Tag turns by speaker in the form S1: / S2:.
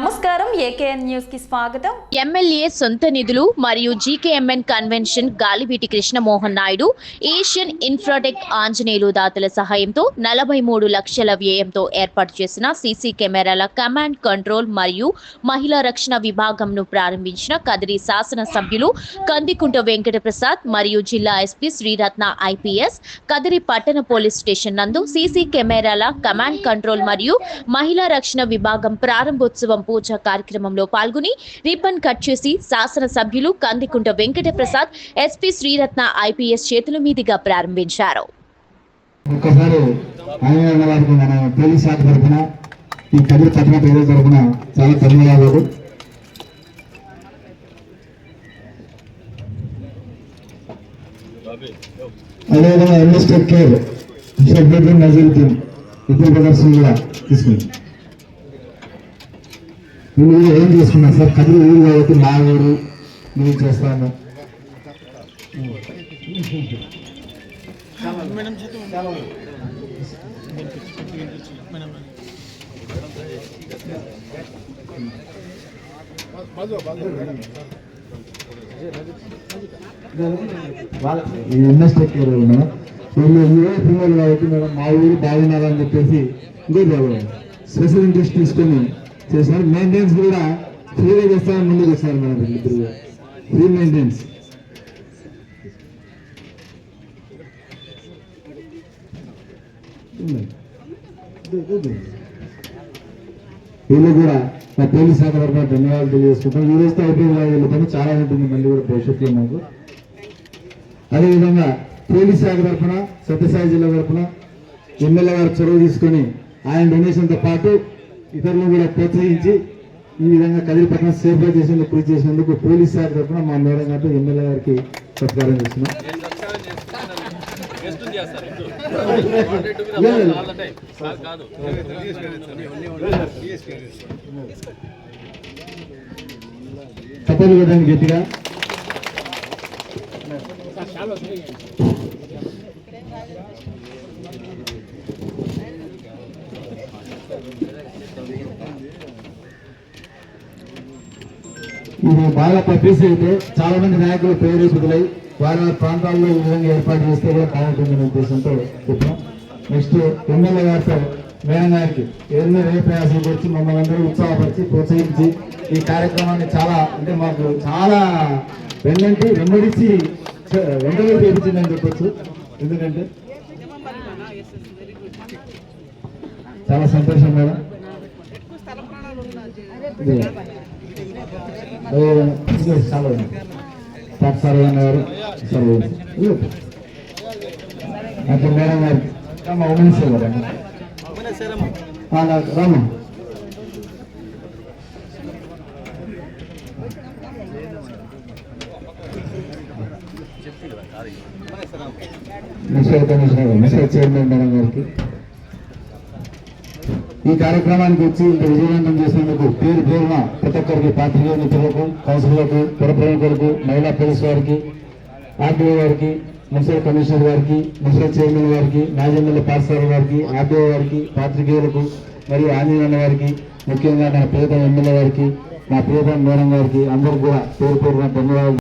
S1: నమస్కారం AKN news కి స్వాగతం.
S2: ఎమ్మెల్యే సొంత నిధులు మరియు జీకేఎంఎన్ కన్వెన్షన్ గాలివీటి కృష్ణమోహన్ నాయుడు ఏషియన్ ఇన్ఫ్రాటెక్ ఆంజనేయులు దాతల సహాయంతో 43 లక్షల వ్యయంతో ఏర్పాటు చేసిన సీసీ కెమెరాల కమాండ్ కంట్రోల్ మరియు మహిళా రక్షణ విభాగంను ప్రారంభించిన కదిరి శాసన సభ్యులు కందికుంట వెంకట ప్రసాద్ మరియు జిల్లా ఎస్పీ శ్రీరత్న ఐపీఎస్ కదిరి పట్టణ పోలీస్ స్టేషన్ నందు సీసీ కెమెరాల కమాండ్ కంట్రోల్ మరియు మహిళా రక్షణ విభాగం ప్రారంభోత్సవం పూజ కార్యక్రమంలో పాల్గొని రిబ్బన్ కట్ చేసి శాసన సభ్యులు కందికుంట వెంకట ప్రసాద్ ఎస్పీ శ్రీరత్న ఐపీఎస్ చేతుల మీదుగా ప్రారంభించారు.
S3: అదేవిధంగా ఎంఎస్టెక్ కేర్ ఇద్దరు ప్రదర్శన కూడా తీసుకుంది. వీళ్ళు ఏం చేసుకున్నారు సార్? కదిరి ఊరు కాబట్టి మా ఊరు మేము చేస్తాను. ఎంఎస్టెక్ కేర్ మేడం వీళ్ళు పిల్లలు కాబట్టి మేడం మా ఊరు బాగున్నారని చెప్పేసి ఇంకోటి స్పెషల్ ఇంట్రెస్ట్ తీసుకొని చేశారు. మెయింటెనెన్స్ కూడా ఫ్రీగా చేస్తారని ముందుకు వచ్చారు మేడం. వీళ్ళిద్దరు ఫ్రీ మెయింటెనెన్స్. వీళ్ళు కూడా మా పోలీస్ శాఖ తరఫున ధన్యవాదాలు తెలియజేసుకుంటాం. ఈ రోజుతో అయిపోయింది, వీళ్ళ పని చాలా ఉంటుంది మళ్ళీ కూడా భవిష్యత్తులో మాకు. అదేవిధంగా పోలీస్ శాఖ తరఫున సత్యసాయి జిల్లా తరఫున ఎమ్మెల్యే గారు చొరవ తీసుకొని ఆయన డొనేషన్తో పాటు ఇతరులను కూడా ప్రోత్సహించి ఈ విధంగా కదిరి పట్టణం సేఫ్గా చేసేందుకు కృషి చేసినందుకు పోలీస్ శాఖ తరఫున మా మేడం గారితో ఎమ్మెల్యే గారికి సత్కారం చేస్తున్నాం. తప్పదు కదా గట్టిగా. ఇది బాగా పబ్లిసిటీ అయితే చాలా మంది నాయకులు ప్రేరేపితులై వారి ప్రాంతాల్లో ఈ విధంగా ఏర్పాటు చేస్తే కూడా బాగుంటుందనే ఉద్దేశంతో చెప్పాం. నెక్స్ట్ ఎమ్మెల్యే గారితో మేడం గారికి ఎన్నో ప్రయాసం వచ్చి మమ్మల్ని అందరూ ఉత్సాహపరిచి ప్రోత్సహించి ఈ కార్యక్రమాన్ని చాలా అంటే మాకు చాలా వెంబడించి చేయించిందని చెప్పొచ్చు. ఎందుకంటే చాలా సంతోషం మేడం. చాలా సార్ గారు అంటే మేడం గారు women's Rama municipal chairman madam గారికి ఈ కార్యక్రమానికి వచ్చి ఇంత విజయవంతం చేసినందుకు పేరు పేరున ప్రతి ఒక్కరికి పాత్రికేయ మిత్రులకు, కౌన్సిలర్లకు, పురప్రముఖులకు, మహిళా పోలీసు వారికి, ఆర్టీఓ గారికి, మున్సిపల్ కమిషనర్ గారికి, మున్సిపల్ చైర్మన్ గారికి, మాజీ ఎమ్మెల్యే పాఠశాల గారికి, ఆర్టీఓ గారికి, పాత్రికేయులకు మరియు ఆంజనేయుల గారికి, ముఖ్యంగా నా ప్రియతమ ఎమ్మెల్యే గారికి, నా ప్రియతమ మేడం గారికి అందరికీ కూడా పేరు పేరున ధన్యవాదాలు.